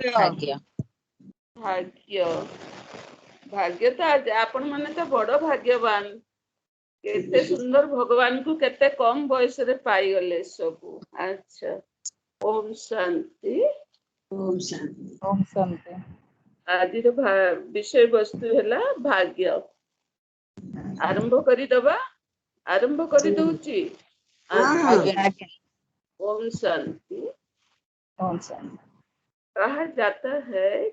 भाग्य भाग्य भाग्य तो आज आपण माने तो बड़ भाग्यवान केते सुंदर भगवान को केते कम बयस रे पाई गले सब। अच्छा ओम शांति। ओम शांति। ओम शांति। आज विषय वस्तु है भाग्य। आरंभ करी दबा। आरंभ करी दउची। आज्ञा। ओम शांति। ओम शांति। कहा जाता है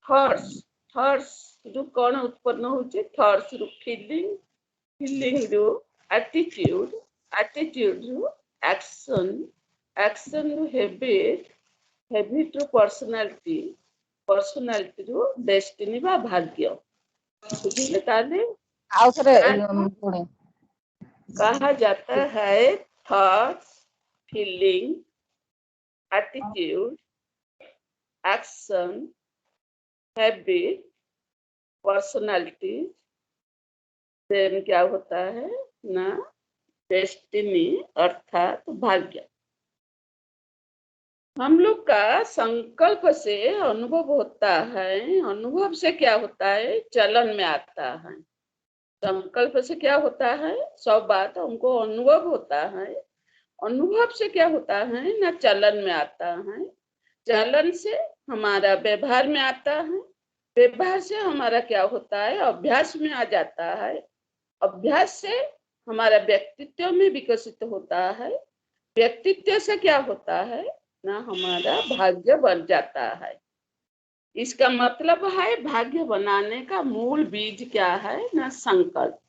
थॉट्स थॉट्स जो कौन उत्पन्न होचे थॉट्स रु फीलिंग फीलिंग रु एटीट्यूड एटीट्यूड रु एक्शन एक्शन रु हैबिट हैबिट रु पर्सनालिटी पर्सनालिटी रु डेस्टिनी बा भाग्य। बुझिले ताले आओ थरे पुणे कहा जाता है thoughts feeling attitude action habit personality then क्या होता है ना डेस्टिनी अर्थात भाग्य। हम लोग का संकल्प से अनुभव होता है। अनुभव से क्या होता है चलन में आता है। संकल्प से क्या होता है सब बात हमको अनुभव होता है। अनुभव से क्या होता है ना चलन में आता है। चलन से हमारा व्यवहार में आता है। व्यवहार से हमारा क्या होता है अभ्यास में आ जाता है। अभ्यास से हमारा व्यक्तित्व में विकसित होता है। व्यक्तित्व से क्या होता है ना हमारा भाग्य बन जाता है। इसका मतलब है भाग्य बनाने का मूल बीज क्या है ना संकल्प।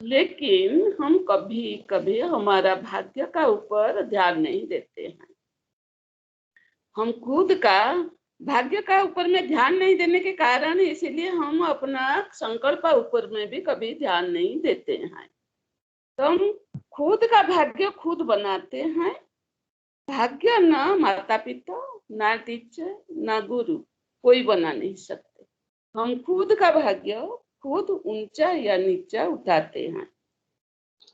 लेकिन हम कभी कभी हमारा भाग्य का ऊपर ध्यान नहीं देते हैं। हम खुद का भाग्य का ऊपर में ध्यान नहीं देने के कारण इसीलिए हम अपना संकल्प ऊपर में भी कभी ध्यान नहीं देते हैं। तो हम खुद का भाग्य खुद बनाते हैं। भाग्य ना माता पिता ना टीचर ना गुरु कोई बना नहीं सकते। हम खुद का भाग्य खुद ऊंचा या नीचा उठाते हैं।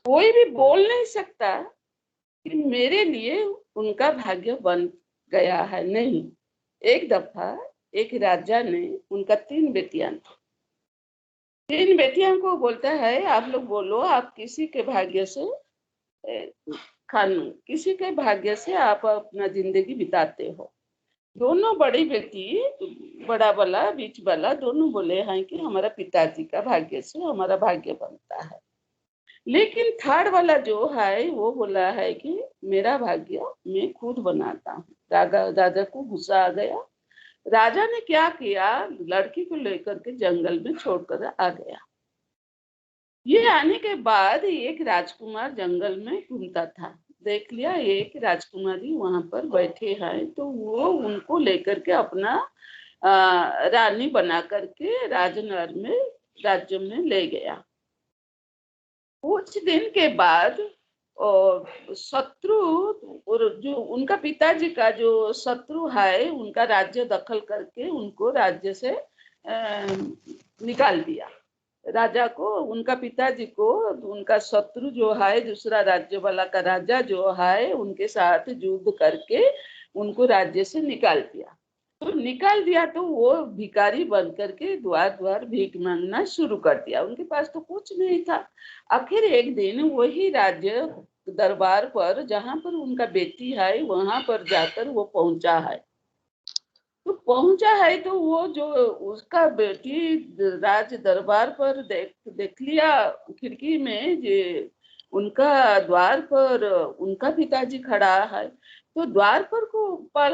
कोई भी बोल नहीं सकता कि मेरे लिए उनका भाग्य बन गया है। नहीं। एक दफा एक राजा ने उनका 3 बेटियां थी। 3 बेटियां को बोलता है आप लोग बोलो आप किसी के भाग्य से किसी के भाग्य से आप अपना जिंदगी बिताते हो। दोनों बड़ी बेटी बड़ा वाला बीच वाला दोनों बोले हैं कि हमारा पिताजी का भाग्य से हमारा भाग्य बनता है। लेकिन थर्ड वाला जो है वो बोला है कि मेरा भाग्य मैं खुद बनाता हूँ। राजा को गुस्सा आ गया। राजा ने क्या किया लड़की को लेकर के जंगल में छोड़कर आ गया। ये आने के बाद एक राजकुमार जंगल में घूमता था। देख लिया एक राजकुमारी वहां पर बैठे हैं तो वो उनको लेकर के अपना रानी बना करके राजनगर में राज्य में ले गया। कुछ दिन के बाद शत्रु और जो उनका पिताजी का जो शत्रु है उनका राज्य दखल करके उनको राज्य से निकाल दिया। राजा को उनका पिताजी को उनका शत्रु जो है दूसरा राज्य वाला का राजा जो है उनके साथ युद्ध करके उनको राज्य से निकाल दिया। तो निकाल दिया तो वो भिखारी बन करके द्वार द्वार भीख मांगना शुरू कर दिया। उनके पास तो कुछ नहीं था। आखिर एक दिन वही राज्य दरबार पर जहाँ पर उनका बेटी है वहां पर जाकर वो पहुंचा है। तो पहुंचा है तो वो जो उसका बेटी राज दरबार पर देख लिया खिड़की में जे उनका द्वार पर उनका पिताजी खड़ा है। तो द्वार पर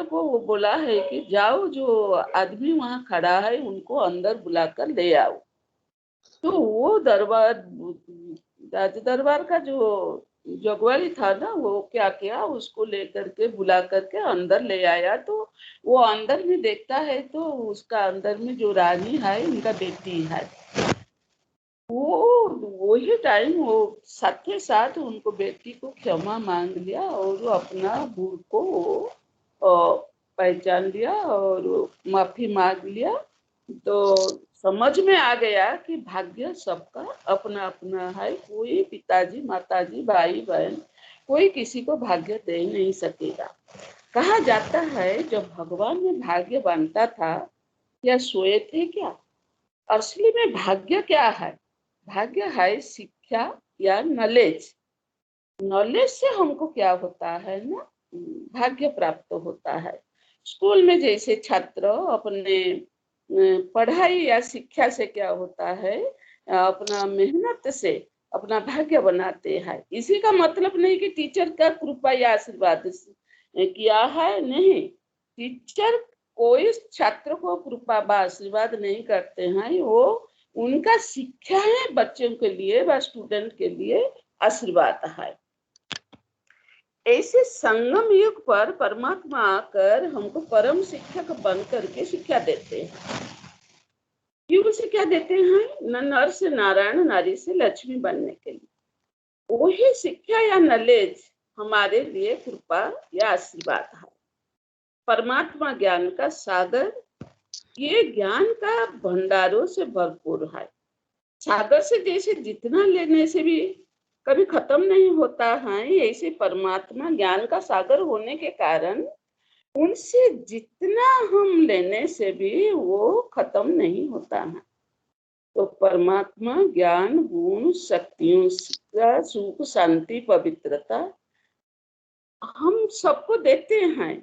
को वो बोला है कि जाओ जो आदमी वहां खड़ा है उनको अंदर बुलाकर ले आओ। तो वो राज दरबार का जो जगवाली था ना वो क्या किया उसको लेकर के बुला करके अंदर ले आया। तो वो अंदर में देखता है तो उसका अंदर में जो रानी है उनका बेटी है। वही टाइम वो साथ ही साथ उनको बेटी को क्षमा मांग लिया और अपना भूल को पहचान लिया और माफी मांग लिया। तो समझ में आ गया कि भाग्य सबका अपना अपना है। कोई पिताजी माताजी भाई बहन कोई किसी को भाग्य दे नहीं सकेगा। कहा जाता है जब भगवान ने भाग्य बांटा था या सोए थे क्या? असली में भाग्य क्या है? भाग्य है शिक्षा या नॉलेज। नॉलेज से हमको क्या होता है ना, भाग्य प्राप्त होता है। स्कूल में जैसे छात्र अपने पढ़ाई या शिक्षा से क्या होता है, अपना मेहनत से अपना भाग्य बनाते हैं। इसी का मतलब नहीं कि टीचर का कृपा या आशीर्वाद किया है, नहीं। टीचर कोई छात्र को कृपा व आशीर्वाद नहीं करते हैं, वो उनका शिक्षा है बच्चों के लिए व स्टूडेंट के लिए आशीर्वाद है। ऐसे संगम युग पर परमात्मा आकर हमको परम शिक्षक बन करके शिक्षा देते हैं। क्यों शिक्षा देते हैं? न नर से नारायण, नारी से लक्ष्मी बनने के लिए। वही शिक्षा या नॉलेज हमारे लिए कृपा या आशीर्वाद है। परमात्मा ज्ञान का सागर, ये ज्ञान का भंडारों से भरपूर है। सागर से जैसे जितना लेने से भी कभी खत्म नहीं होता है, ऐसे परमात्मा ज्ञान का सागर होने के कारण उनसे जितना हम लेने से भी वो खत्म नहीं होता है। तो परमात्मा ज्ञान, गुण, शक्तियों का सुख, शांति, पवित्रता हम सबको देते हैं।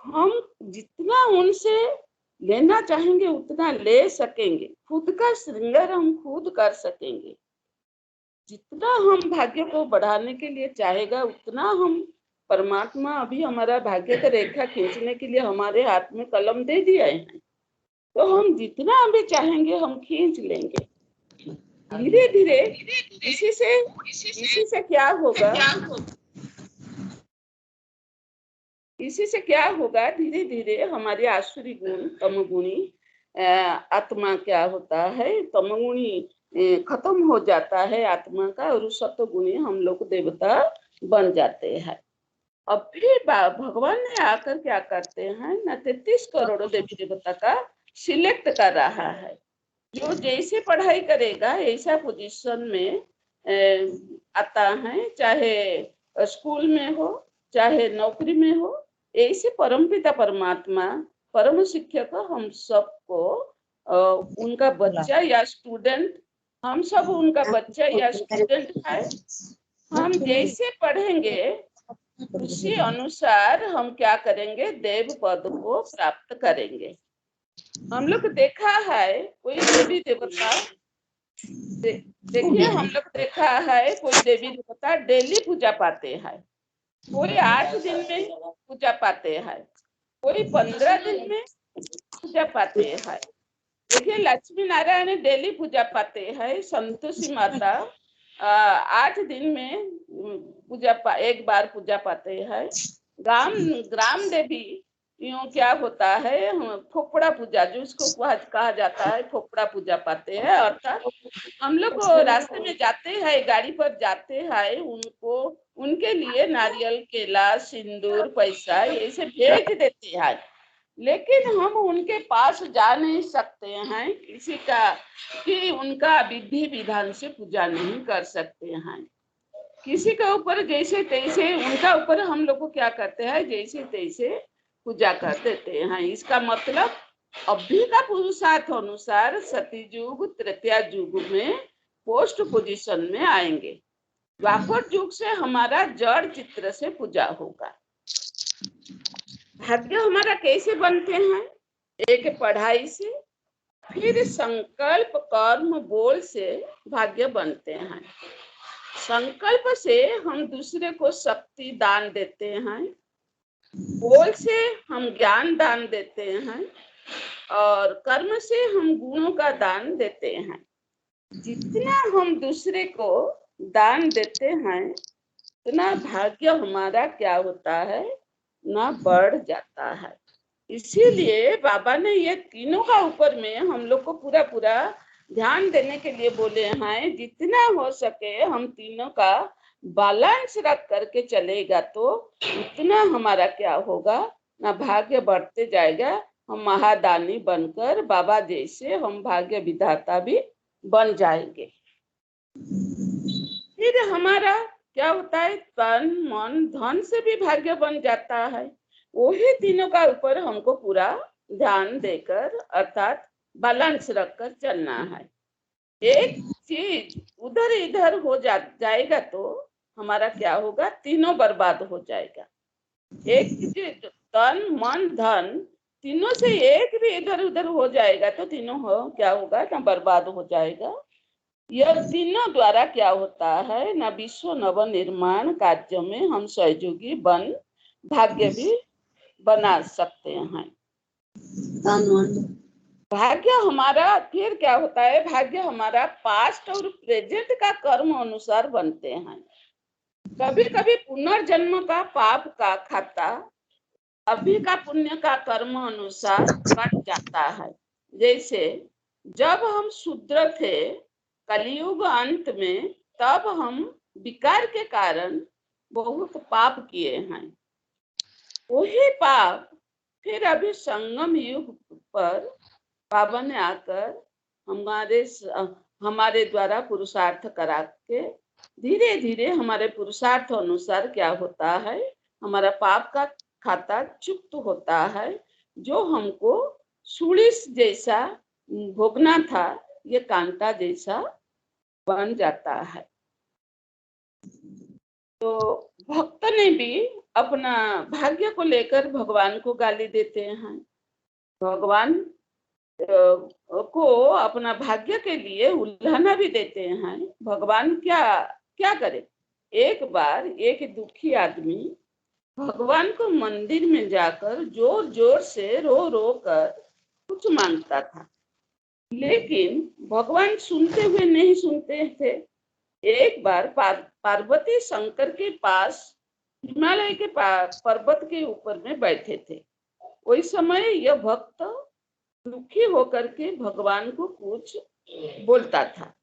हम जितना उनसे लेना चाहेंगे उतना ले सकेंगे। खुद का श्रृंगार हम खुद कर सकेंगे। जितना हम भाग्य को बढ़ाने के लिए चाहेगा उतना हम, परमात्मा अभी हमारा भाग्य का रेखा खींचने के लिए हमारे हाथ में कलम दे दिया है, तो हम जितना अभी चाहेंगे हम खींच लेंगे धीरे धीरे। इसी से क्या होगा, इसी से क्या होगा, धीरे धीरे हमारे आसुरी गुण, तमगुणी आत्मा क्या होता है, तमगुणी खत्म हो जाता है आत्मा का, और सत्वगुणी हम लोग देवता बन जाते हैं। अब फिर भगवान ने आकर क्या करते हैं ना, 33 करोड़ देवी देवता का सिलेक्ट कर रहा है। जो जैसे पढ़ाई करेगा ऐसा पोजीशन में आता है, चाहे स्कूल में हो चाहे नौकरी में हो। ऐसे परमपिता परमात्मा परम शिक्षक हम सबको उनका बच्चा या स्टूडेंट, हम सब उनका बच्चा या स्टूडेंट है। हम जैसे पढ़ेंगे उसी अनुसार हम क्या करेंगे, देव पद को प्राप्त करेंगे। हम लोग देखा है कोई देवी देवता, देखिए हम लोग देखा है कोई देवी देवता डेली पूजा पाते हैं, कोई 8 दिन में पूजा पाते हैं, कोई 15 दिन में पूजा पाते हैं। देखिए लक्ष्मी नारायण डेली पूजा पाते हैं, संतोषी माता 8 दिन में एक बार पूजा पाते हैं। ग्राम देवी यूं क्या होता है, फोपड़ा पूजा, जो इसको कहा जाता है फोपड़ा पूजा पाते हैं। अर्थात हम लोग रास्ते में जाते हैं, गाड़ी पर जाते हैं, उनको उनके लिए नारियल, केला, सिंदूर, पैसा ऐसे भेज देते हैं, लेकिन हम उनके पास जा नहीं सकते हैं किसी का, कि उनका विधि विधान से पूजा नहीं कर सकते हैं। किसी के ऊपर जैसे तैसे उनका ऊपर हम लोग को क्या करते हैं, जैसे तैसे पूजा कर देते हैं। इसका मतलब अभी का पुरुषार्थ अनुसार सतयुग तृतीया युग में पोस्ट पोजीशन में आएंगे। द्वापर युग से हमारा जड़ चित्र से पूजा होगा। भाग्य हमारा कैसे बनते हैं? एक पढ़ाई से, फिर संकल्प, कर्म, बोल से भाग्य बनते हैं। संकल्प से हम दूसरे को शक्ति दान देते हैं, बोल से हम ज्ञान दान देते हैं, और कर्म से हम गुणों का दान देते हैं। जितना हम दूसरे को दान देते हैं उतना भाग्य हमारा क्या होता है ना, बढ़ जाता है। इसीलिए बाबा ने ये तीनों का ऊपर में हम लोग को पूरा पूरा ध्यान देने के लिए बोले हैं। जितना हो सके हम तीनों का बैलेंस रख करके चलेगा तो उतना हमारा क्या होगा ना, भाग्य बढ़ते जाएगा। हम महादानी बनकर बाबा जैसे हम भाग्य विधाता भी बन जाएंगे। फिर हमारा क्या होता है, तन मन धन से भी भाग्य बन जाता है। वही तीनों का ऊपर हमको पूरा ध्यान देकर अर्थात बैलेंस रखकर चलना है। एक चीज उधर इधर हो जाएगा तो हमारा क्या होगा, तीनों बर्बाद हो जाएगा। एक चीज तन मन धन तीनों से एक भी इधर उधर हो जाएगा तो तीनों क्या होगा ना, बर्बाद हो जाएगा। यह तीनों द्वारा क्या होता है ना, विश्व नव निर्माण कार्य में हम सहयोगी बन भाग्य भी बना सकते हैं। भाग्य हमारा फिर क्या होता है, भाग्य हमारा पास्ट और प्रेजेंट का कर्म अनुसार बनते हैं। कभी कभी पुनर्जन्म का पाप का खाता अभी का पुण्य का कर्म अनुसार कट जाता है। जैसे जब हम शूद्र थे कलयुग अंत में, तब हम विकार के कारण बहुत पाप किए हैं। वही पाप फिर अभी संगम युग पर बाबा ने आकर हमारे द्वारा पुरुषार्थ करा के धीरे धीरे हमारे पुरुषार्थ अनुसार क्या होता है, हमारा पाप का खाता चुक्त होता है। जो हमको सुलिस जैसा भोगना था, ये कांटा जैसा बन जाता है। तो भक्त ने भी अपना भाग्य को लेकर भगवान को गाली देते हैं। भगवान को अपना भाग्य के लिए उल्लाना भी देते हैं। भगवान क्या क्या करे। एक बार एक दुखी आदमी भगवान को मंदिर में जाकर जोर जोर से रो रो कर कुछ मांगता था, लेकिन भगवान सुनते हुए नहीं सुनते थे। एक बार पार्वती शंकर के पास हिमालय के पर्वत के ऊपर में बैठे थे। उस समय यह भक्त दुखी होकर के भगवान को कुछ बोलता था।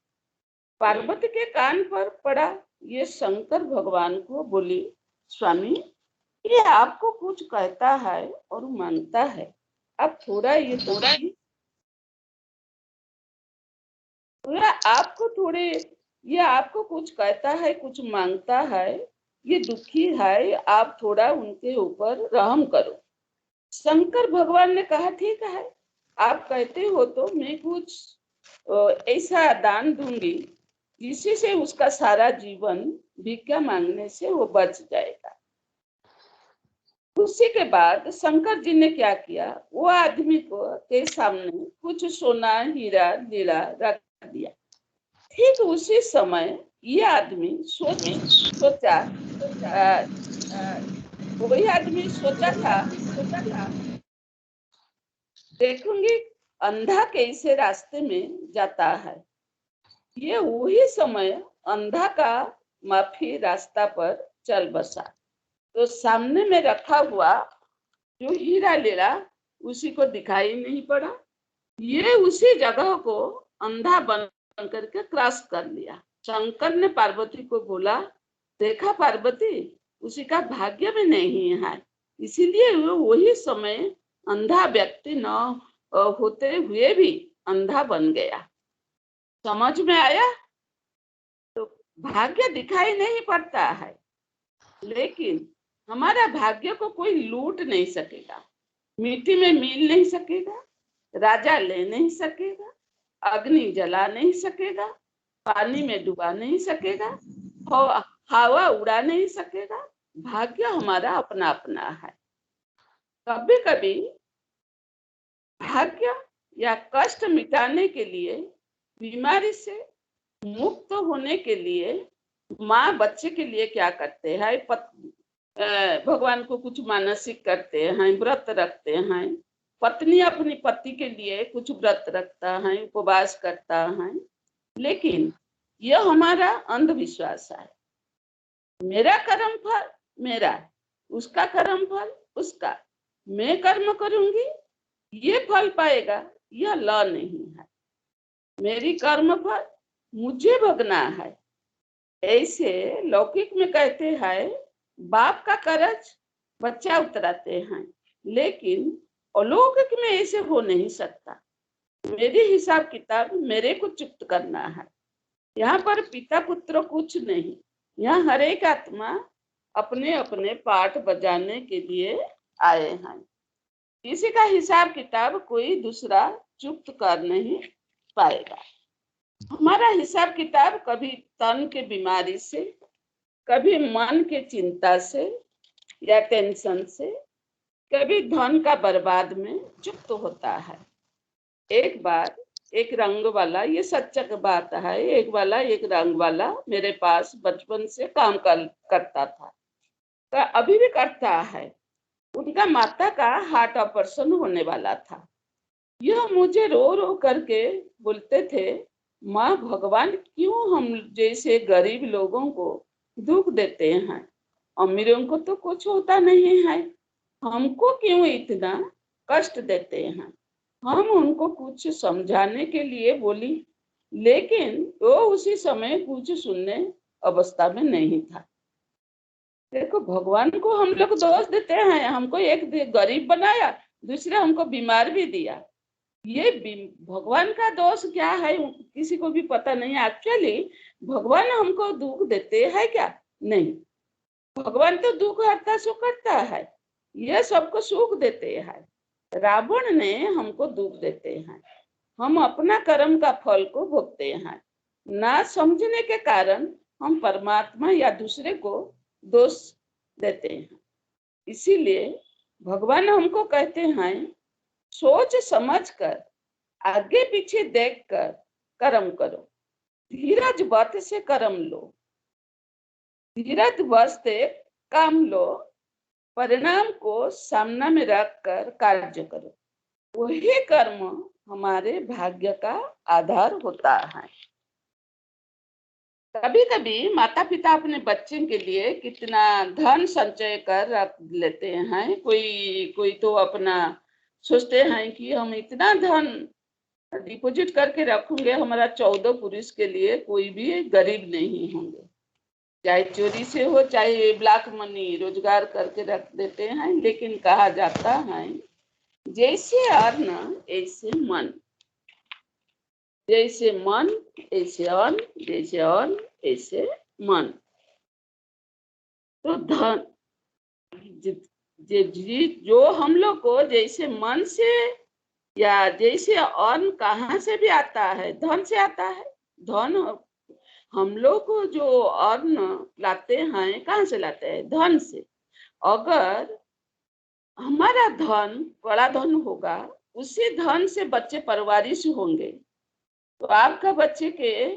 पार्वती के कान पर पड़ा। ये शंकर भगवान को बोली, स्वामी ये आपको कुछ कहता है और मांगता है, आप थोड़ा ये आपको कुछ कहता है कुछ मांगता है, ये दुखी है, आप थोड़ा उनके ऊपर रहम करो। शंकर भगवान ने कहा, ठीक है, आप कहते हो तो मैं कुछ ऐसा दान दूंगी जिससे से उसका सारा जीवन भिक्षा मांगने से वो बच जाएगा। उसी के बाद शंकर जी ने क्या किया, वो आदमी को के सामने कुछ सोना हीरा लीला रख दिया। ठीक उसी समय ये आदमी सोचा वही आदमी सोचा था देखूंगी अंधा कैसे रास्ते में जाता है। ये वही समय अंधा का माफी रास्ता पर चल बसा। तो सामने में रखा हुआ जो हीरा लीला उसी को दिखाई नहीं पड़ा। ये उसी जगह को अंधा बन करके क्रॉस कर लिया। शंकर ने पार्वती को बोला, देखा पार्वती, उसी का भाग्य में नहीं है, इसीलिए वो वही समय अंधा व्यक्ति न होते हुए भी अंधा बन गया। समझ में आया? तो भाग्य दिखाई नहीं पड़ता है, लेकिन हमारा भाग्य को कोई लूट नहीं सकेगा, मिट्टी में मिल नहीं सकेगा, राजा ले नहीं सकेगा, अग्नि जला नहीं सकेगा, पानी में डुबा नहीं सकेगा, हवा उड़ा नहीं सकेगा। भाग्य हमारा अपना अपना है। कभी कभी भाग्य या कष्ट मिटाने के लिए, बीमारी से मुक्त होने के लिए माँ बच्चे के लिए क्या करते हैं, भगवान को कुछ मानसिक करते हैं, व्रत रखते हैं। पत्नी अपनी पति के लिए कुछ व्रत रखता है, उपवास करता है। लेकिन यह हमारा अंधविश्वास है। मेरा कर्म फल मेरा, उसका कर्म फल उसका, मैं कर्म करूंगी ये फल पाएगा, यह लॉ नहीं है। मेरी कर्म फल मुझे भोगना है। ऐसे लौकिक में कहते हैं बाप का कर्ज बच्चा उतराते हैं, लेकिन अलौकिक में ऐसे हो नहीं सकता। मेरी हिसाब किताब मेरे को चुक्त करना है। यहाँ पर पिता पुत्र कुछ नहीं, यहाँ हर एक आत्मा अपने अपने पाठ बजाने के लिए आए हैं। किसी का हिसाब किताब कोई दूसरा चुप्त कर नहीं पाएगा। हमारा हिसाब किताब कभी तन के बीमारी से, कभी मन के चिंता से या टेंशन से, कभी धन का बर्बाद में चुप्त होता है। एक बार एक रंग वाला, ये सच्चा बात है, एक रंग वाला मेरे पास बचपन से काम करता था, तो अभी भी करता है। उनका माता का हार्ट ऑपरेशन होने वाला था। यह मुझे रो रो करके बोलते थे, माँ भगवान क्यों हम जैसे गरीब लोगों को दुख देते हैं? अमीरों को तो कुछ होता नहीं है, हमको क्यों इतना कष्ट देते हैं? हम उनको कुछ समझाने के लिए बोली, लेकिन वो उसी समय कुछ सुनने अवस्था में नहीं था। देखो, भगवान को हम लोग दोष देते हैं, हमको एक गरीब बनाया, दूसरा हमको बीमार भी दिया। ये भगवान का दोष क्या है किसी को भी पता नहीं। एक्चुअली भगवान हमको दुख देते हैं क्या? नहीं, भगवान तो दुख हरता सुख करता है, ये सबको सुख देते हैं। रावण ने हमको दुख देते हैं, हम अपना कर्म का फल को भोगते हैं। ना समझने के कारण हम परमात्मा या दूसरे को दोष देते हैं। इसीलिए भगवान हमको कहते हैं, सोच समझ कर, आगे पीछे देख कर कर्म करो, धीरज बत से कर्म लो, धीरज बसते काम लो, परिणाम को सामना में रख कर कार्य करो। वही कर्म हमारे भाग्य का आधार होता है। कभी कभी माता पिता अपने बच्चे के लिए कितना धन संचय कर रख लेते हैं। कोई तो अपना सोचते हैं कि हम इतना धन डिपॉजिट करके रखूंगे, हमारा 14 पुरुष के लिए कोई भी गरीब नहीं होंगे। चाहे चोरी से हो, चाहे ब्लैक मनी रोजगार करके रख देते हैं। लेकिन कहा जाता है, जैसे अन्न ऐसे मन, जैसे मन ऐसे अन्न, जैसे अन्न ऐसे मन। तो धन जो हम लोग को जैसे मन से या जैसे अन्न कहाँ से भी आता है? धन से आता है। धन हम लोग को जो अन्न लाते हैं, कहाँ से लाते हैं? धन से। अगर हमारा धन बड़ा धन होगा, उसी धन से बच्चे परवरिश होंगे, तो आपका बच्चे के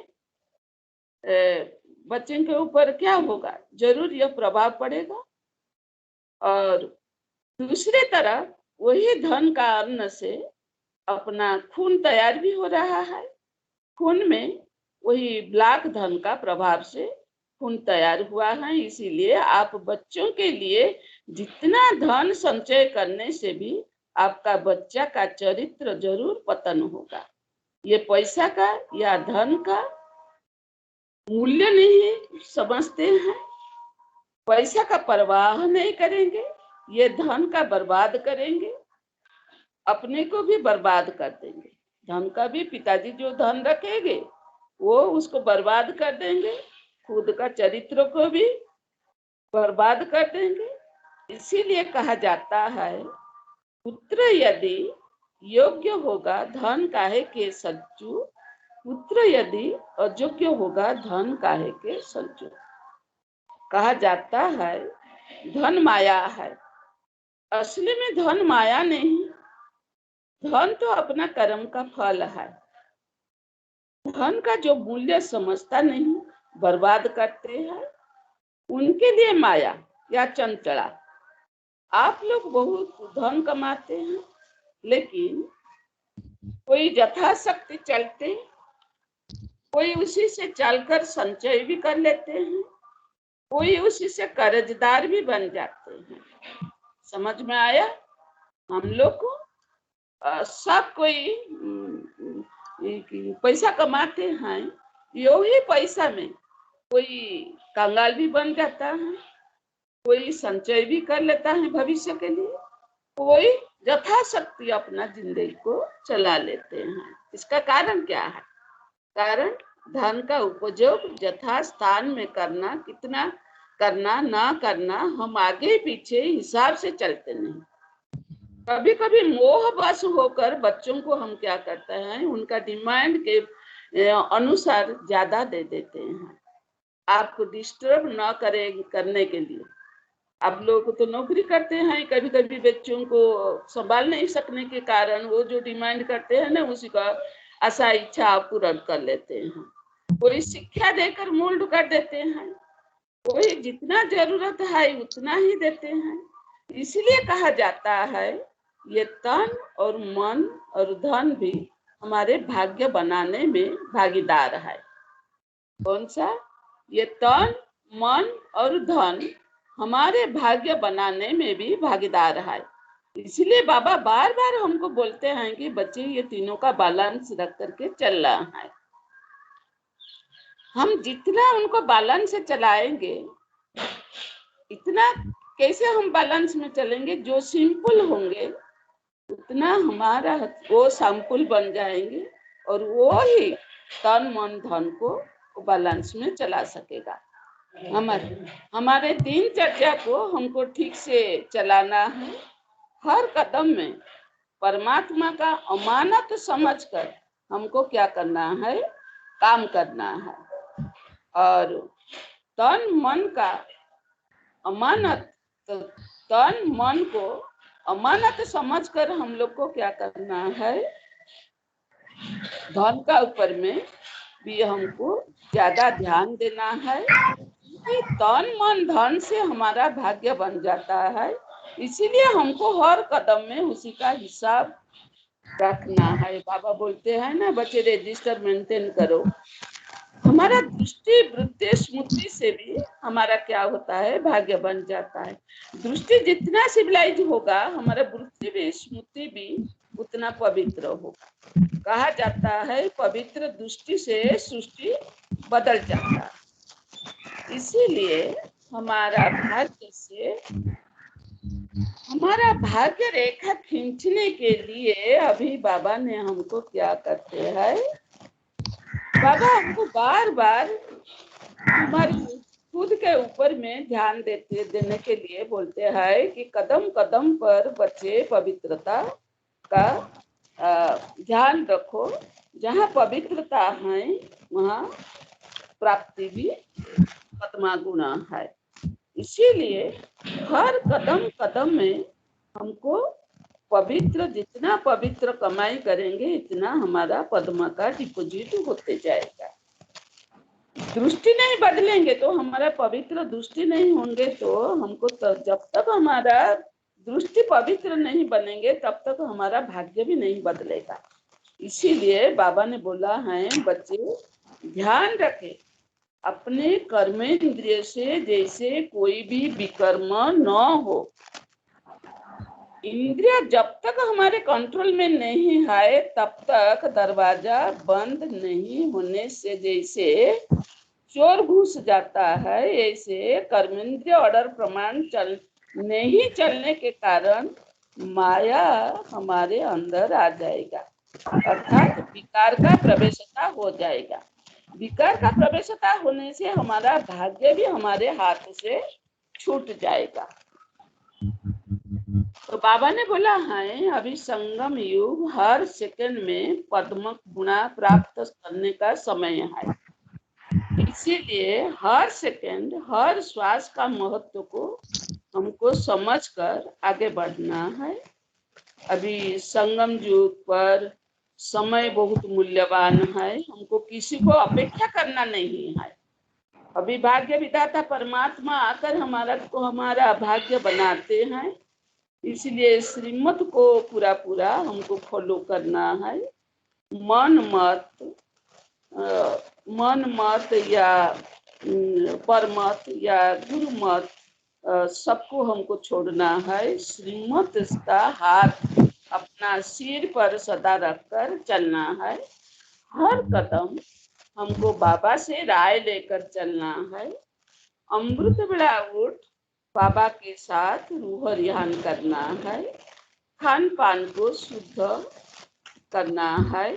ऊपर क्या होगा? जरूर यह प्रभाव पड़ेगा। और दूसरे तरफ वही धन का अन्न से अपना खून तैयार भी हो रहा है। खून में वही ब्लैक धन का प्रभाव से खून तैयार हुआ है। इसीलिए आप बच्चों के लिए जितना धन संचय करने से भी आपका बच्चा का चरित्र जरूर पतन होगा। ये पैसा का या धन का मूल्य नहीं समझते हैं, पैसा का परवाह नहीं करेंगे, ये धन का बर्बाद करेंगे, अपने को भी बर्बाद कर देंगे। धन का भी पिताजी जो धन रखेंगे वो उसको बर्बाद कर देंगे, खुद का चरित्र को भी बर्बाद कर देंगे। इसीलिए कहा जाता है, पुत्र यदि योग्य होगा धन काहे के सच्चू, पुत्र यदि अयोग्य होगा धन काहे के सच्चू। कहा जाता है धन माया है। असली में धन माया नहीं, धन तो अपना कर्म का फल है। धन का जो मूल्य समझता नहीं, बर्बाद करते हैं, उनके लिए माया या चंचला। आप लोग बहुत धन कमाते हैं, लेकिन कोई यथाशक्ति चलते, कोई उसी से चलकर संचय भी कर लेते हैं, कोई उसी से कर्जदार भी बन जाते हैं। समझ में आया? हम लोग को सब कोई पैसा कमाते हैं, यही पैसा में कोई कंगाल भी बन जाता है, कोई संचय भी कर लेता है भविष्य के लिए, कोई यथाशक्ति अपना जिंदगी को चला लेते हैं। इसका कारण क्या है? कारण धन का उपयोग यथा स्थान में करना, कितना करना ना करना, हम आगे पीछे हिसाब से चलते नहीं। कभी कभी मोह बस होकर बच्चों को हम क्या करते हैं, उनका डिमांड के अनुसार ज्यादा दे देते हैं, आपको डिस्टर्ब ना करने के लिए। आप लोग तो नौकरी करते हैं, कभी कभी बच्चों को संभाल नहीं सकने के कारण वो जो डिमांड करते हैं ना, उसी का आशा इच्छा आप पूर्ण कर लेते हैं। कोई शिक्षा देकर मोल्ड कर देते हैं, कोई जितना जरूरत है उतना ही देते हैं। इसलिए कहा जाता है ये तन और मन और धन भी हमारे भाग्य बनाने में भागीदार है। कौन सा? ये तन मन और धन हमारे भाग्य बनाने में भी भागीदार है। इसलिए बाबा बार बार हमको बोलते हैं कि बच्चे ये तीनों का बैलेंस रख करके चल रहा है। हम जितना उनको बैलेंस से चलाएंगे, इतना कैसे हम बैलेंस में चलेंगे, जो सिंपल होंगे उतना हमारा वो संकुल बन जाएंगे और वो ही तन मन धन को बैलेंस में चला सकेगा। हमारे दिनचर्या को हमको ठीक से चलाना है। हर कदम में परमात्मा का अमानत समझकर हमको क्या करना है, काम करना है। और तन मन का अमानत, तो तन मन को अमानत समझकर हम लोग को क्या करना है, धन का ऊपर में भी हमको ज्यादा ध्यान देना है, कि तन मन धन से हमारा भाग्य बन जाता है। इसीलिए हमको हर कदम में उसी का हिसाब रखना है। बाबा बोलते हैं ना, बच्चे रजिस्टर मेंटेन करो। हमारा दृष्टि वृत्ति स्मृति से भी हमारा क्या होता है, भाग्य बन जाता है। दृष्टि जितना सिविलाइज होगा, हमारा वृत्ति भी स्मृति भी उतना पवित्र होगा। कहा जाता है पवित्र दृष्टि से सृष्टि बदल जाता है। इसीलिए हमारा भाग्य रेखा खींचने के लिए अभी बाबा ने हमको क्या करते हैं, बाबा हमको बार बार हमारे खुद के ऊपर में ध्यान देने के लिए बोलते हैं कि कदम कदम पर बच्चे पवित्रता का ध्यान रखो। जहाँ पवित्रता है वहाँ प्राप्ति भी पद्मा गुणा है। इसीलिए हर कदम कदम में हमको पवित्र, जितना पवित्र कमाई करेंगे इतना हमारा पद्मा का डिपोजिट होते जाएगा। दृष्टि नहीं बदलेंगे तो हमारा पवित्र दृष्टि नहीं होंगे, तो हमको जब तक हमारा दृष्टि पवित्र नहीं बनेंगे तब तक हमारा भाग्य भी नहीं बदलेगा। इसीलिए बाबा ने बोला है बच्चे ध्यान रखें अपने कर्मेंद्रिय से जैसे कोई भी विकर्म न हो। इंद्रिय जब तक हमारे कंट्रोल में नहीं है तब तक दरवाजा बंद नहीं होने से जैसे चोर घुस जाता है, ऐसे कर्मेंद्रिय ऑर्डर प्रमाण नहीं चलने के कारण माया हमारे अंदर आ जाएगा, अर्थात विकार का प्रवेशता हो जाएगा। विकार का प्रवेशता होने से हमारा भाग्य भी हमारे हाथ से छूट जाएगा। तो बाबा ने बोला है अभी संगम युग हर सेकंड में पद्म गुणा प्राप्त करने का समय है। इसीलिए हर सेकंड हर श्वास का महत्व को हमको समझकर आगे बढ़ना है। अभी संगम युग पर समय बहुत मूल्यवान है, हमको किसी को अपेक्षा करना नहीं है। अभी भाग्य विधाता परमात्मा आकर हमारा भाग्य बनाते हैं। इसलिए श्रीमत को पूरा पूरा हमको फॉलो करना है। मन मत या परमत या गुरु मत सबको हमको छोड़ना है। श्रीमत का हाथ अपना सिर पर सदा रखकर चलना है। हर कदम हमको बाबा से राय लेकर चलना है। अमृत बेला उठ बाबा के साथ रूह रिहान करना है। खान पान को शुद्ध करना है।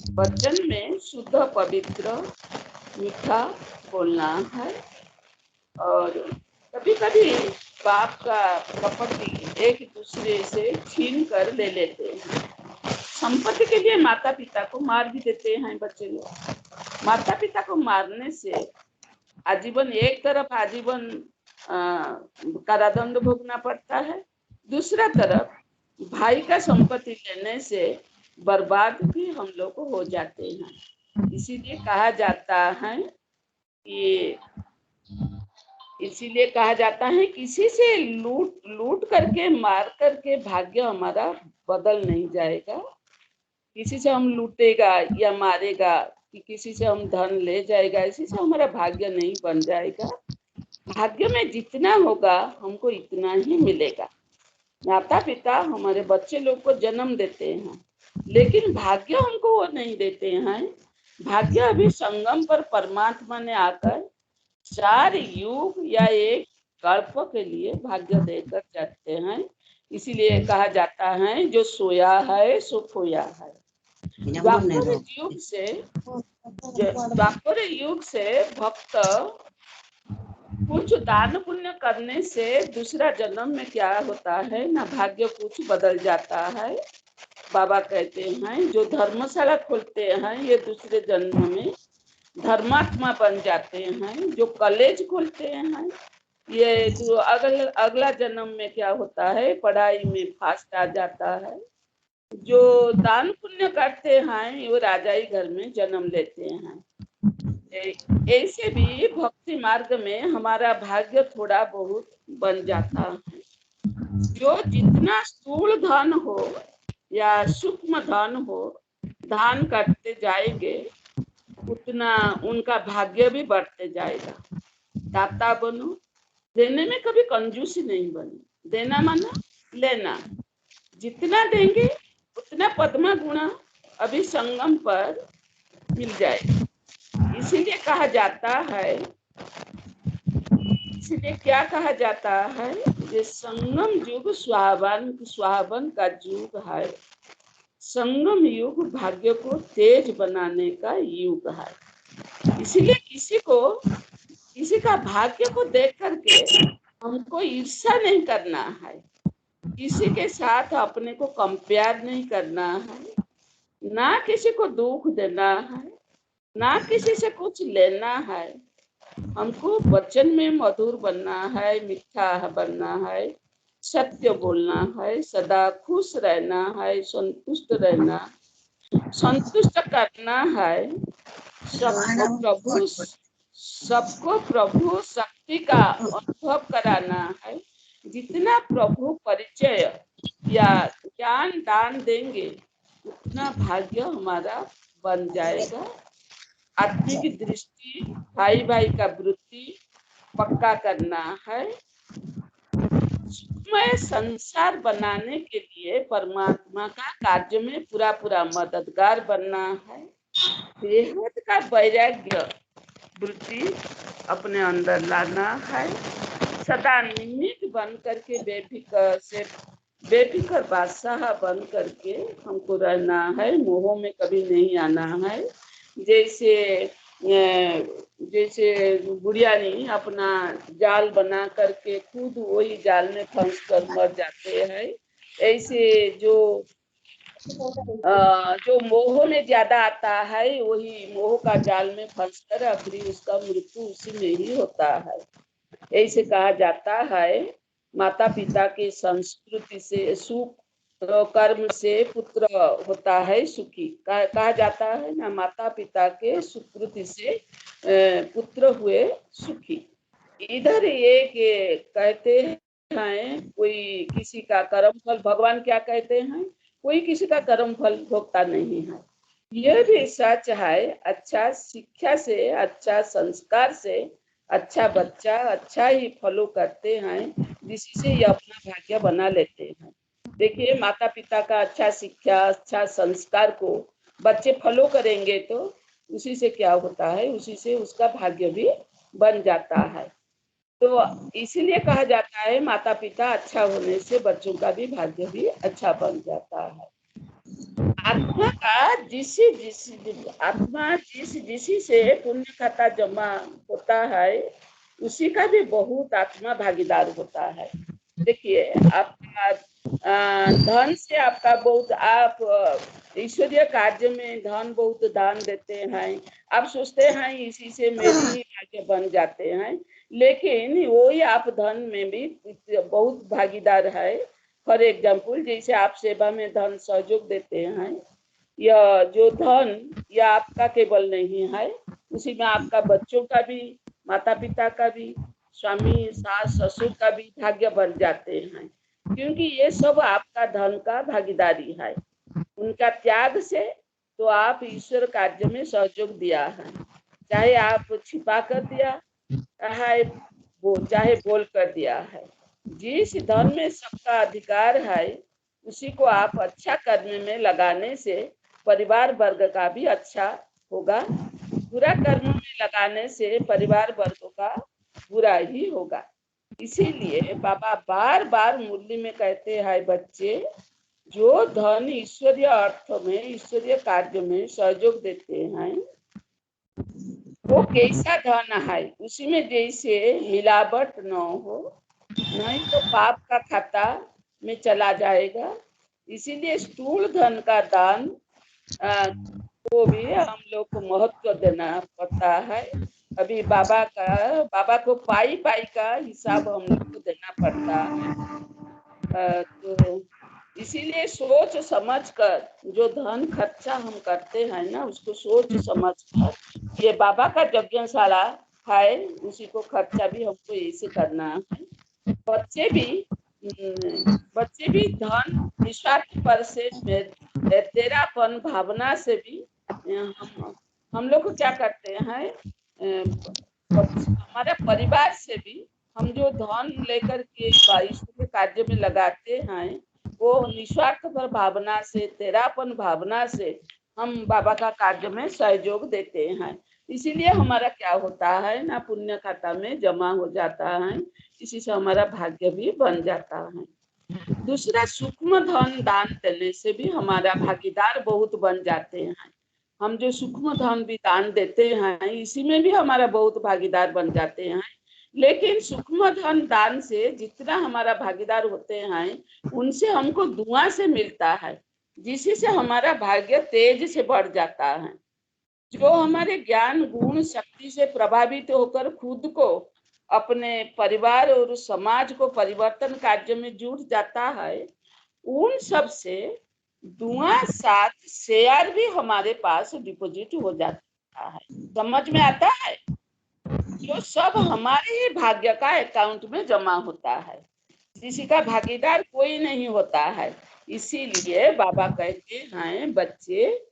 वचन में शुद्ध पवित्र मीठा बोलना है। और कभी कभी बाप का प्रॉपर्टी एक दूसरे से छीन कर ले लेते हैं। संपत्ति के लिए माता पिता को मार भी देते हैं बच्चे लोग। माता पिता को मारने से आजीवन, एक तरफ आजीवन कारादंड भोगना पड़ता है, दूसरा तरफ भाई का संपत्ति लेने से बर्बाद भी हम लोग हो जाते हैं। इसीलिए कहा जाता है किसी से लूट करके मार करके भाग्य हमारा बदल नहीं जाएगा। किसी से हम लूटेगा या मारेगा कि किसी से हम धन ले जाएगा, इसी से हमारा भाग्य नहीं बन जाएगा। भाग्य में जितना होगा हमको इतना ही मिलेगा। माता पिता हमारे बच्चे लोग को जन्म देते हैं, लेकिन भाग्य हमको वो नहीं देते हैं। भाग्य अभी संगम पर परमात्मा ने आकर 4 युग या एक कल्प के लिए भाग्य देकर जाते हैं। इसीलिए कहा जाता है जो सोया है सो खोया है। द्वापर युग से भक्त कुछ दान पुण्य करने से दूसरा जन्म में क्या होता है ना, भाग्य कुछ बदल जाता है। बाबा कहते हैं जो धर्मशाला खोलते हैं ये दूसरे जन्म में धर्मात्मा बन जाते हैं। जो कॉलेज खोलते हैं ये जो अगला जन्म में क्या होता है, पढ़ाई में फास्ट आ जाता है। जो दान पुण्य करते हैं वो राजाई घर में जन्म लेते हैं। ऐसे भी भक्ति मार्ग में हमारा भाग्य थोड़ा बहुत बन जाता है। जो जितना स्थूल धन हो या सूक्ष्म धन हो दान करते जाएंगे उतना उनका भाग्य भी बढ़ते जाएगा। दाता बनो, देने में कभी कंजूसी नहीं बनी। देना माना लेना, जितना देंगे उतना पद्मा गुणा अभी संगम पर मिल जाएगा। इसीलिए कहा जाता है, इसीलिए क्या कहा जाता है, ये संगम युग सुहावन का युग है। संगम युग भाग्य को तेज बनाने का युग है। इसीलिए किसी का भाग्य को देख करके हमको ईर्ष्या नहीं करना है, किसी के साथ अपने को कंपेयर नहीं करना है, ना किसी को दुख देना है, ना किसी से कुछ लेना है। हमको वचन में मधुर बनना है, मीठा बनना है, सत्य बोलना है, सदा खुश रहना है, संतुष्ट रहना, संतुष्ट करना है। सबको प्रभु शक्ति का अनुभव कराना है। जितना प्रभु परिचय या ज्ञान दान देंगे उतना भाग्य हमारा बन जाएगा। आत्मिक दृष्टि, भाई भाई का वृत्ति पक्का करना है। सुखमय संसार बनाने के लिए परमात्मा का कार्य में पूरा पूरा मददगार बनना है। बेहद का वैराग्य वृत्ति अपने अंदर लाना है। सदा निमित्त बन करके बेफिक्र बादशाह बन करके हमको रहना है। मोह में कभी नहीं आना है। जैसे बुढ़िया ने अपना जाल बना करके खुद वही जाल में फंस कर मर जाते हैं, ऐसे जो मोह में ज्यादा आता है वही मोह का जाल में फंस कर आखिरी उसका मृत्यु उसी में ही होता है। ऐसे कहा जाता है माता पिता की संस्कृति से सुख कर्म से पुत्र होता है सुखी। कहा जाता है ना, माता पिता के सुकृति से पुत्र हुए सुखी। इधर ये कहते हैं कोई किसी का कर्म फल, भगवान क्या कहते हैं, कोई किसी का कर्म फल भोगता नहीं है। यह भी सच है। अच्छा शिक्षा से, अच्छा संस्कार से अच्छा बच्चा अच्छा ही फॉलो करते हैं, जिससे ये अपना भाग्य बना लेते हैं। देखिए माता पिता का अच्छा शिक्षा, अच्छा संस्कार को बच्चे फॉलो करेंगे तो उसी से क्या होता है, उसी से उसका भाग्य भी बन जाता है। तो इसीलिए कहा जाता है माता पिता अच्छा होने से बच्चों का भी भाग्य भी अच्छा बन जाता है। आत्मा का जिस से पुण्य खाता जमा होता है उसी का भी बहुत आत्मा भागीदार होता है। देखिए, आपका धन से आपका बहुत, आप ईश्वरीय कार्य में धन बहुत दान देते हैं, आप सोचते हैं इसी से मेरी ही कार्य बन जाते हैं, लेकिन वही आप धन में भी बहुत भागीदार है। फॉर एग्जाम्पल, जैसे आप सेवा में धन सहयोग देते हैं, यह जो धन यह आपका केवल नहीं है, उसी में आपका बच्चों का भी, माता पिता का भी, स्वामी सास ससुर का भी भाग्य बन जाते हैं, क्योंकि ये सब आपका धन का भागीदारी है। उनका त्याग से तो आप ईश्वर कार्य में सहयोग दिया है, चाहे आप छिपा कर दिया है, वो चाहे बोल कर दिया है। जिस धन में सबका अधिकार है, उसी को आप अच्छा करने में लगाने से परिवार वर्ग का भी अच्छा होगा। बुरा कर्म में लगाने से परिवार वर्ग का बुरा ही होगा। इसीलिए बाबा बार बार मुरली में कहते हैं, बच्चे जो धन ईश्वरीय अर्थ में, ईश्वरीय कार्य में सहयोग देते हैं, वो कैसा धन है, उसी में जैसे मिलावट न हो, नहीं तो पाप का खाता में चला जाएगा। इसीलिए स्थूल धन का दान को भी हम लोग को महत्व देना पड़ता है। अभी बाबा को पाई पाई का हिसाब हम लोग को देना पड़ता है। तो इसीलिए सोच समझ कर जो धन खर्चा हम करते हैं ना, उसको सोच समझ कर, ये बाबा का यज्ञशाला है, उसी को खर्चा भी हमको ऐसे करना है। बच्चे भी धन निस्वार्थ पर से तेरापन भावना से भी हम लोग को क्या करते हैं, हमारे परिवार से भी हम जो धन लेकर के ईश्वर के कार्य में लगाते हैं, वो निस्वार्थ पर भावना से, तेरापन भावना से हम बाबा का कार्य में सहयोग देते हैं। इसीलिए हमारा क्या होता है ना, पुण्य खाता में जमा हो जाता है, इसी से हमारा भाग्य भी बन जाता है। दूसरा, सूक्ष्म धन दान देने से भी हमारा भागीदार बहुत बन जाते हैं। हम जो सूक्ष्म धन भी दान देते हैं, इसी में भी हमारा बहुत भागीदार बन जाते हैं। लेकिन सूक्ष्म धन दान से जितना हमारा भागीदार होते हैं, उनसे हमको दुआ से मिलता है, जिसी से हमारा भाग्य तेज से बढ़ जाता है। जो हमारे ज्ञान गुण शक्ति से प्रभावित होकर खुद को, अपने परिवार और समाज को परिवर्तन कार्य में जुट जाता है, उन सब से दुआ साथ शेयर भी हमारे पास डिपॉजिट हो जाता है। समझ में आता है? जो सब हमारे ही भाग्य का अकाउंट में जमा होता है, किसी का भागीदार कोई नहीं होता है। इसीलिए बाबा कहते हैं, बच्चे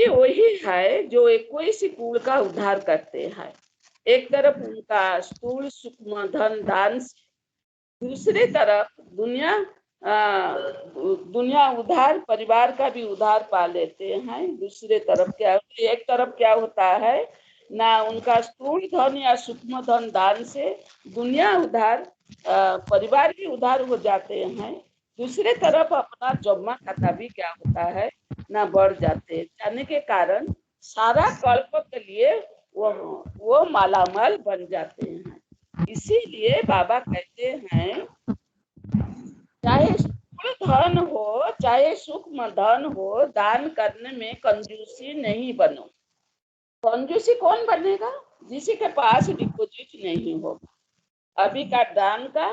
वही है जो 21 कुल का उद्धार करते हैं। एक तरफ उनका स्थूल सूक्ष्म धन दान से, दूसरी तरफ दुनिया उधार, परिवार का भी उधार पा लेते हैं। दूसरे तरफ क्या, एक तरफ क्या होता है ना, उनका स्थूल धन या सूक्ष्म धन दान से दुनिया उधार, परिवार भी उधार हो जाते हैं। दूसरे तरफ अपना जमा खाता भी क्या होता है ना, बढ़ जाते जाने के कारण सारा कल्प के लिए वो मालामाल बन जाते हैं। इसीलिए बाबा कहते हैं, चाहे स्थूल धन हो चाहे सूक्ष्म धन हो, दान करने में कंजूसी नहीं बनो। कंजूसी कौन बनेगा? जिसी के पास डिपॉजिट नहीं होगा। अभी का दान का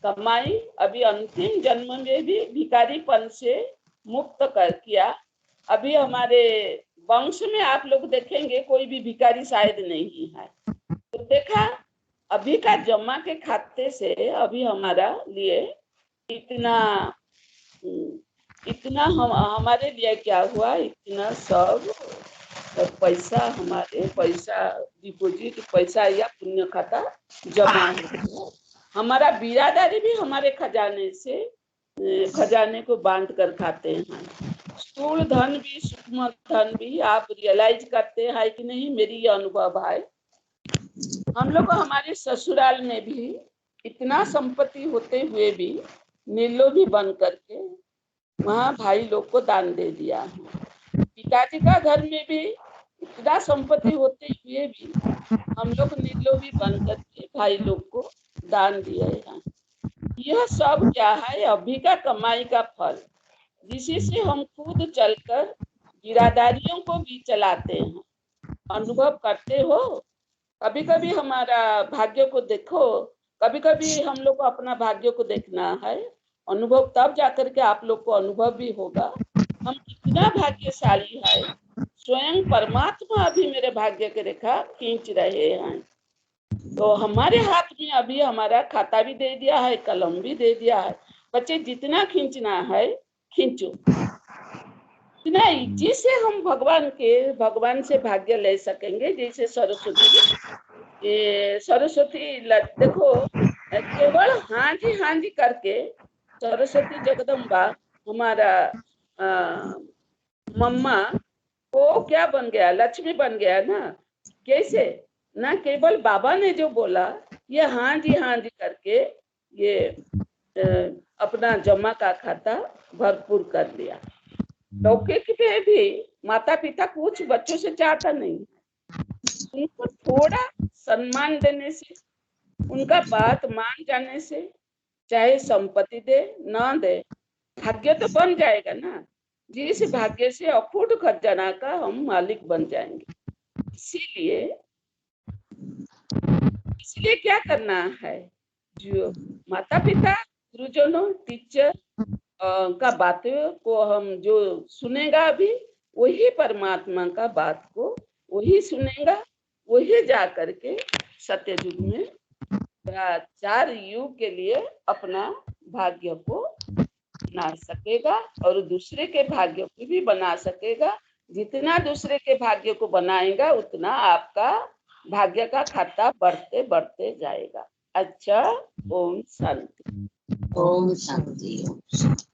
कमाई अभी अंतिम जन्म में भी भिखारीपन से मुक्त कर किया। अभी हमारे वंश में आप लोग देखेंगे कोई भी भिखारी शायद नहीं है। तो देखा, अभी का जमा के खाते से अभी हमारा लिए इतना हमारे लिए क्या हुआ, इतना सब पैसा, हमारे पैसा डिपॉजिट, पैसा या पुण्य खाता जमा हो। हमारा बिरादरी भी हमारे खजाने को बांध कर खाते हैं। स्थूल धन भी सूक्ष्म धन भी आप रियलाइज करते हैं कि नहीं? मेरी ये अनुभव है, हम लोग को हमारे ससुराल में भी इतना संपत्ति होते हुए भी निर्लोभी बन करके वहाँ भाई लोग को दान दे दिया है। पिताजी का घर में भी इतना संपत्ति होते हुए भी हम लोग निर्लोभी बन करके भाई लोग को दान दिए हैं। यह सब क्या है? अभी का कमाई का फल, जिसी से हम खुद चलकर जिरादारियों को भी चलाते हैं। अनुभव करते हो? कभी कभी हमारा भाग्य को देखो, कभी कभी हम लोग को अपना भाग्य को देखना है। अनुभव तब जाकर के आप लोग को अनुभव भी होगा हम कितना भाग्यशाली है। स्वयं परमात्मा अभी मेरे भाग्य की रेखा खींच रहे हैं। तो हमारे हाथ में अभी हमारा खाता भी दे दिया है, कलम भी दे दिया है। बच्चे जितना खींचना है खींचो, इतना इजी से हम भगवान से भाग्य ले सकेंगे। जैसे सरस्वती देखो, केवल हाँ जी करके सरस्वती जगदम्बा हमारा मम्मा वो क्या बन गया? लक्ष्मी बन गया ना। कैसे? ना केवल बाबा ने जो बोला ये हाँ जी करके ये अपना जमा का खाता भरपूर कर लिया। लौकिक में भी माता पिता कुछ बच्चों से चाहता नहीं, उनको थोड़ा सम्मान देने से, उनका बात मान जाने से, चाहे संपत्ति दे ना दे, भाग्य तो बन जाएगा ना। जिस भाग्य से अखूट खजाना का हम मालिक बन जाएंगे। इसलिए क्या करना है? जो माता पिता, गुरुजनों, टीचर का बातों को हम जो सुनेगा अभी, वही परमात्मा का बात को वही सुनेगा, वही जा करके सत्ययुग में 4 युग के लिए अपना भाग्य को बना सकेगा और दूसरे के भाग्य को भी बना सकेगा। जितना दूसरे के भाग्य को बनाएगा उतना आपका भाग्य का खाता बढ़ते बढ़ते जाएगा। अच्छा, ओम शांति। ओम शांति। ओम शांति।